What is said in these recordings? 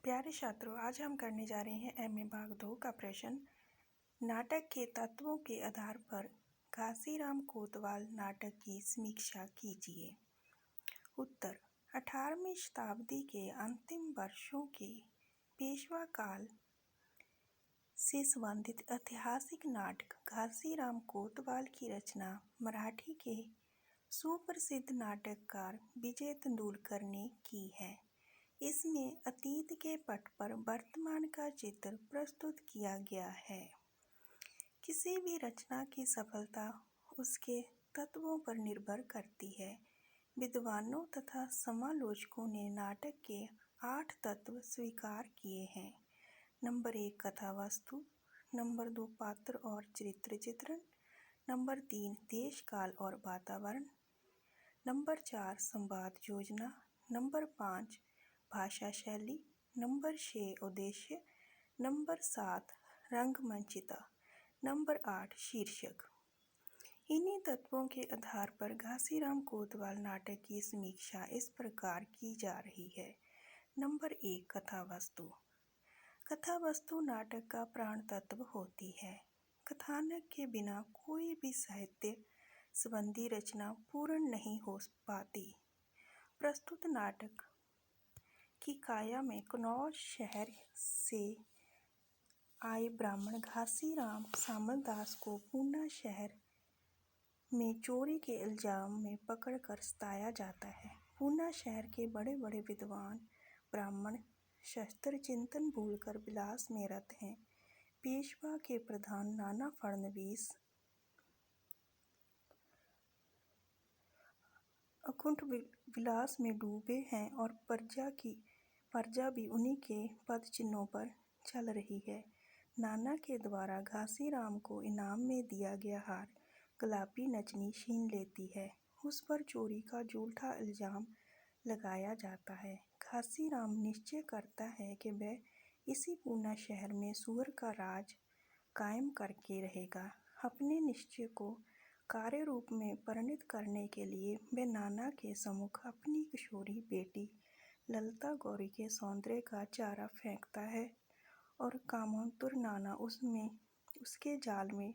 प्यारे छात्रों, आज हम करने जा रहे हैं एमए भाग 2 का प्रश्न। नाटक के तत्वों के आधार पर घासीराम कोतवाल नाटक की समीक्षा कीजिए। उत्तर: 18वीं शताब्दी के अंतिम वर्षों के पेशवा काल से संबंधित ऐतिहासिक नाटक घासीराम कोतवाल की रचना मराठी के सुप्रसिद्ध नाटककार विजय तेंदुलकर ने की है। इसमें अतीत के पट पर वर्तमान का चित्र प्रस्तुत किया गया है। किसी भी रचना की सफलता उसके तत्वों पर निर्भर करती है। विद्वानों तथा समालोचकों ने नाटक के 8 तत्व स्वीकार किए हैं। नंबर 1 कथा वस्तु, नंबर 2 पात्र और चरित्र चित्रण, नंबर 3 देश काल और वातावरण, नंबर 4 संवाद योजना, नंबर 5 भाषा शैली, नंबर 6 उद्देश्य, नंबर 7 रंगमंचिता, नंबर 8 शीर्षक। इन्हीं तत्वों के आधार पर घासीराम कोतवाल नाटक की समीक्षा इस प्रकार की जा रही है। नंबर 1 कथा वस्तु। कथा वस्तु नाटक का प्राण तत्व होती है। कथानक के बिना कोई भी साहित्य संबंधी रचना पूर्ण नहीं हो पाती। प्रस्तुत नाटक की काया में कन्नौज शहर से आए ब्राह्मण घासीराम सामलदास को पूना शहर में चोरी के इल्जाम में पकड़कर सताया जाता है। पूना शहर के बड़े बड़े विद्वान ब्राह्मण शस्त्र चिंतन भूलकर विलास में रत हैं। पेशवा के प्रधान नाना फडणवीस अकुंठ विलास में डूबे हैं और प्रजा भी उन्हीं के पद चिन्हों पर चल रही है। नाना के द्वारा घासीराम को इनाम में दिया गया हार गुलाबी नचनी छीन लेती है। उस पर चोरी का झूठा इल्जाम लगाया जाता है। घासीराम निश्चय करता है कि वह इसी पूना शहर में सुअर का राज कायम करके रहेगा। अपने निश्चय को कार्य रूप में परिणत करने के लिए वह नाना के सम्मुख अपनी किशोरी बेटी ललिता गौरी के सौंदर्य का चारा फेंकता है और कामातुर नाना उसके जाल में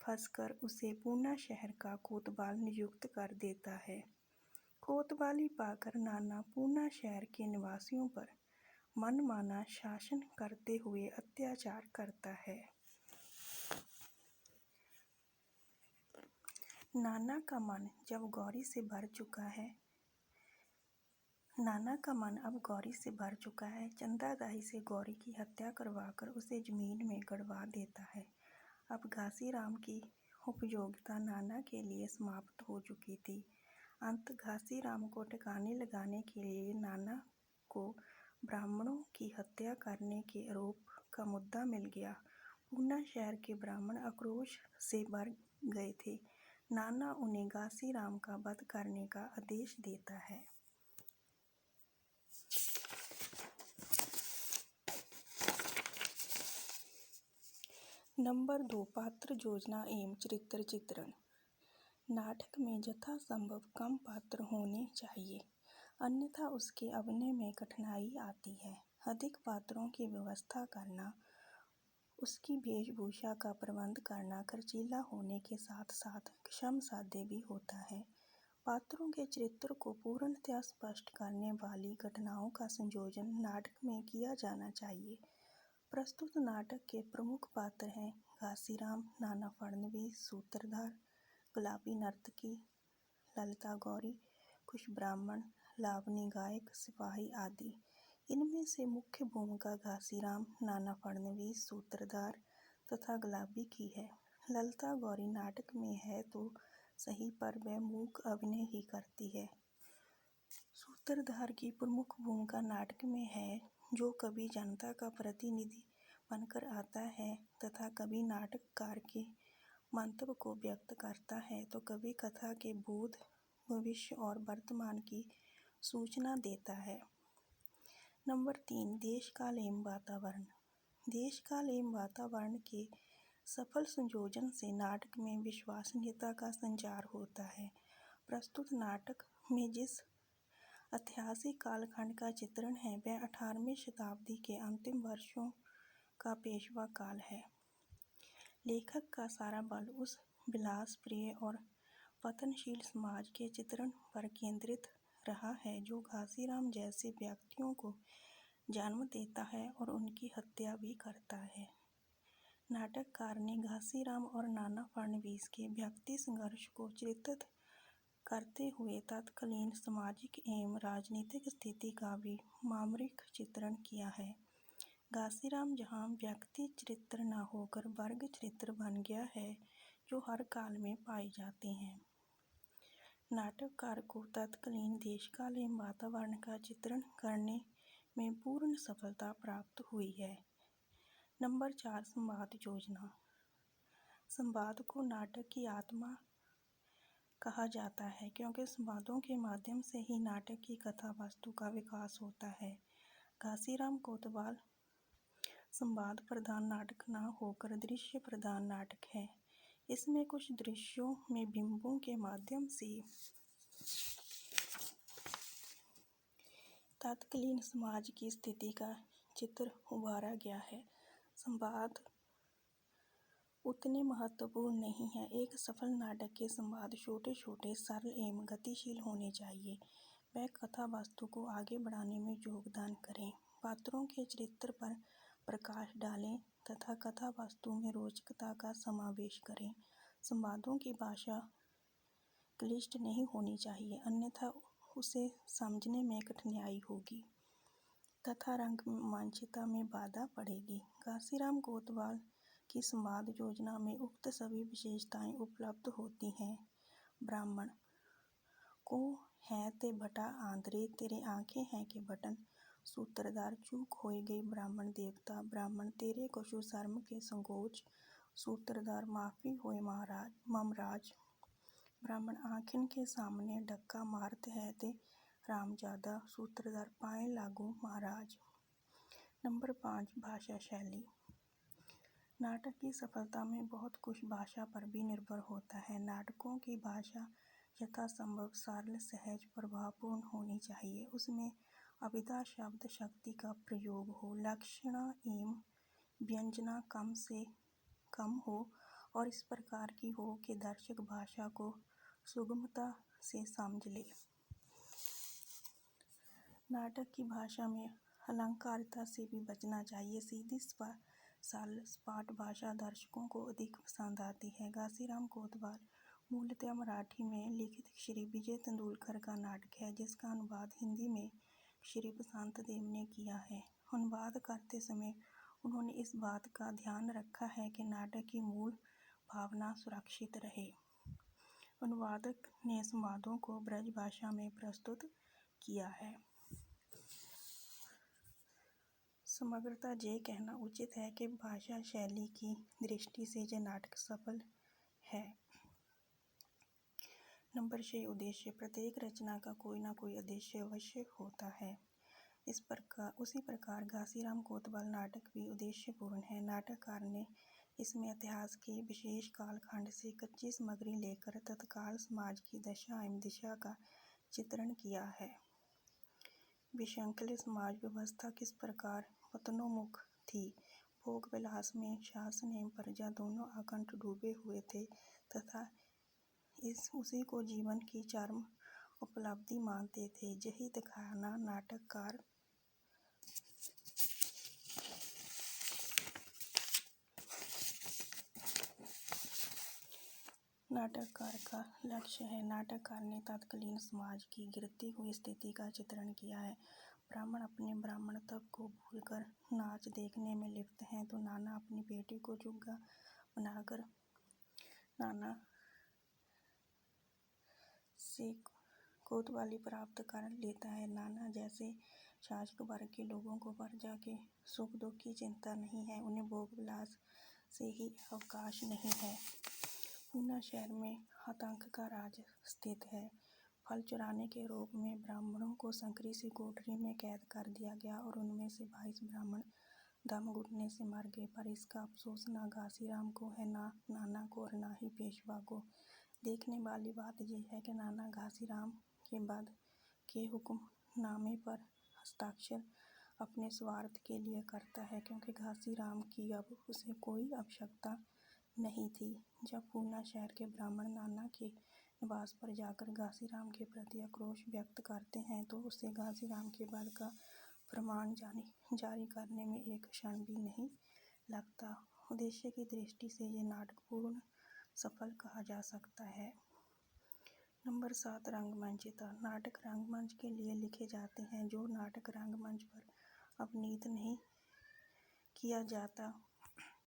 फंसकर उसे पूना शहर का कोतवाल नियुक्त कर देता है। कोतवाली पाकर नाना पूना शहर के निवासियों पर मनमाना शासन करते हुए अत्याचार करता है। नाना का मन अब गौरी से भर चुका है। चंदादाही से गौरी की हत्या करवाकर उसे जमीन में गड़वा देता है। अब घासीराम की उपयोगिता नाना के लिए समाप्त हो चुकी थी। अंत घासीराम को ठिकाने लगाने के लिए नाना को ब्राह्मणों की हत्या करने के आरोप का मुद्दा मिल गया। पूना शहर के ब्राह्मण आक्रोश से भर गए थे। नाना उन्हें घासीराम का वध करने का आदेश देता है। नंबर 2 पात्र योजना एवं चरित्र चित्रण। नाटक में यथासंभव कम पात्र होने चाहिए, अन्यथा उसके अभिनय में कठिनाई आती है। अधिक पात्रों की व्यवस्था करना, उसकी वेशभूषा का प्रबंध करना खर्चीला होने के साथ साथ श्रमसाध्य भी होता है। पात्रों के चरित्र को पूर्णतया स्पष्ट करने वाली घटनाओं का संयोजन नाटक में किया जाना चाहिए। प्रस्तुत नाटक के प्रमुख पात्र हैं घासीराम, नाना फडणवीस सूत्रधार, गुलाबी नर्तकी ललिता गौरी, कुछ ब्राह्मण, लावनी गायक, सिपाही आदि। इनमें से मुख्य भूमिका घासीराम, नाना फडणवीस सूत्रधार तथा गुलाबी की है। ललिता गौरी नाटक में है तो सही, पर वह मूक अभिनय ही करती है। सूत्रधार की प्रमुख भूमिका नाटक में है, जो कभी जनता का प्रतिनिधि बनकर आता है तथा कभी नाटककार के मंतव्य को व्यक्त करता है तो कभी कथा के भूत, भविष्य और वर्तमान की सूचना देता है। नंबर 3 देश काल एवं वातावरण। देश काल एवं वातावरण के सफल संयोजन से नाटक में विश्वसनीयता का संचार होता है। प्रस्तुत नाटक में जिस ऐतिहासिक कालखंड का चित्रण है। वह 18वीं शताब्दी के अंतिम वर्षों का पेशवा काल है। लेखक का सारा बल उस विलास प्रिय और पतनशील समाज के चित्रण पर केंद्रित रहा है जो घासीराम जैसे व्यक्तियों को जन्म देता है और उनकी हत्या भी करता है। नाटककार ने घासीराम और नाना फडणवीस के व्यक्ति संघर्ष को चित्रित करते हुए तत्कालीन सामाजिक एवं राजनीतिक स्थिति का भी मामूलिक चित्रण किया है। घासीराम जहाँ व्यक्ति चरित्र न होकर वर्ग चरित्र बन गया है जो हर काल में पाए जाते हैं। नाटककार को तत्कालीन देशकाल एवं वातावरण का चित्रण करने में पूर्ण सफलता प्राप्त हुई है। नंबर 4 संवाद योजना। संवाद को नाटक की आत्मा कहा जाता है क्योंकि संवादों के माध्यम से ही नाटक की कथा वस्तु का विकास होता है। घासीराम कोतवाल संवाद प्रधान नाटक न होकर दृश्य प्रधान नाटक है। इसमें कुछ दृश्यों में बिंबों के माध्यम से तत्कालीन समाज की स्थिति का चित्र उभारा गया है। संवाद उतने महत्वपूर्ण नहीं है। एक सफल नाटक के संवाद छोटे छोटे, सरल एवं गतिशील होने चाहिए। वह कथा वस्तु को आगे बढ़ाने में योगदान करें, पात्रों के चरित्र पर प्रकाश डालें तथा कथा वस्तु में रोचकता का समावेश करें। संवादों की भाषा क्लिष्ट नहीं होनी चाहिए, अन्यथा उसे समझने में कठिनाई होगी तथा रंगमंचता में बाधा पड़ेगी। घासीराम कोतवाल की संवाद योजना में उक्त सभी विशेषताएं उपलब्ध होती हैं। ब्राह्मण को है ते भटा आंधरे, तेरे आंखें हैं के बटन। सूत्रधार चूक होई गई ब्राह्मण देवता, ब्राह्मण तेरे कछु शर्म के संकोच। सूत्रधार माफी होए महाराज ममराज। ब्राह्मण आँखिन के सामने डक्का मारत है ते रामजादा। सूत्रधार पाए लागू महाराज। नंबर 5 भाषा शैली। नाटक की सफलता में बहुत कुछ भाषा पर भी निर्भर होता है। नाटकों की भाषा यथासंभव सरल, सहज, प्रभावपूर्ण होनी चाहिए। उसमें अभिधा शब्द शक्ति का प्रयोग हो, लक्षणा एवं व्यंजना कम से कम हो और इस प्रकार की हो कि दर्शक भाषा को सुगमता से समझ ले। नाटक की भाषा में अलंकारिता से भी बचना चाहिए। सीधी सरल सपाट भाषा दर्शकों को अधिक पसंद आती है। घासीराम कोतवाल मूलतः मराठी में लिखित श्री विजय तेंदुलकर का नाटक है जिसका अनुवाद हिंदी में श्री बसंत देव ने किया है। अनुवाद करते समय उन्होंने इस बात का ध्यान रखा है कि नाटक की मूल भावना सुरक्षित रहे। अनुवादक ने संवादों को ब्रज भाषा में प्रस्तुत किया है। समग्रता ये कहना उचित है कि भाषा शैली की दृष्टि से यह नाटक सफल है। नंबर 6 उद्देश्य। प्रत्येक रचना का कोई ना कोई उद्देश्य अवश्य होता है। उसी प्रकार घासीराम कोतवाल नाटक भी उद्देश्यपूर्ण है। नाटककार ने इसमें इतिहास के विशेष कालखंड से कच्ची सामग्री लेकर तत्काल समाज की दशा एवं दिशा का चित्रण किया है। विसंकलित समाज व्यवस्था किस प्रकार पतनोन्मुख थी। भोग विलास में शासन एवं प्रजा दोनों अकंठ डूबे हुए थे तथा उसी को जीवन की चरम उपलब्धि मानते थे। यही दिखाना नाटककार का लक्ष्य है। नाटककार ने तत्कालीन समाज की गिरती हुई स्थिति का चित्रण किया है। ब्राह्मण अपने ब्राह्मणत्व को भूलकर नाच देखने में लिप्त हैं तो नाना अपनी बेटी को जुग्गा बनाकर नाना से कोतवाली प्राप्त कर लेता है। नाना जैसे शासक वर्ग के लोगों को प्रजा के सुख दुख की चिंता नहीं है, उन्हें भोग विलास से ही अवकाश नहीं है। पूना शहर में आतंक का राज स्थित है। फल चुराने के आरोप में ब्राह्मणों को संकरी सी कोठरी में कैद कर दिया गया और उनमें से 22 ब्राह्मण दम घुटने से मर गए। पर इसका अफसोस न घासीराम को है, न नाना को और न ही पेशवा को। देखने वाली बात यह है कि नाना घासीराम के बाद के हुक्म नामे पर हस्ताक्षर अपने स्वार्थ के लिए करता है, क्योंकि घासीराम की अब उसे कोई आवश्यकता नहीं थी। जब पूना शहर के ब्राह्मण नाना के निवास पर जाकर घासीराम के प्रति आक्रोश व्यक्त करते हैं तो उसे घासीराम के वध का फरमान जारी करने में एक क्षण भी नहीं लगता। उद्देश्य की दृष्टि से ये नाटक पूर्ण सफल कहा जा सकता है। नंबर 7, रंगमंचता। नाटक रंगमंच के लिए लिखे जाते हैं। जो नाटक रंगमंच पर अभिनीत नहीं किया जाता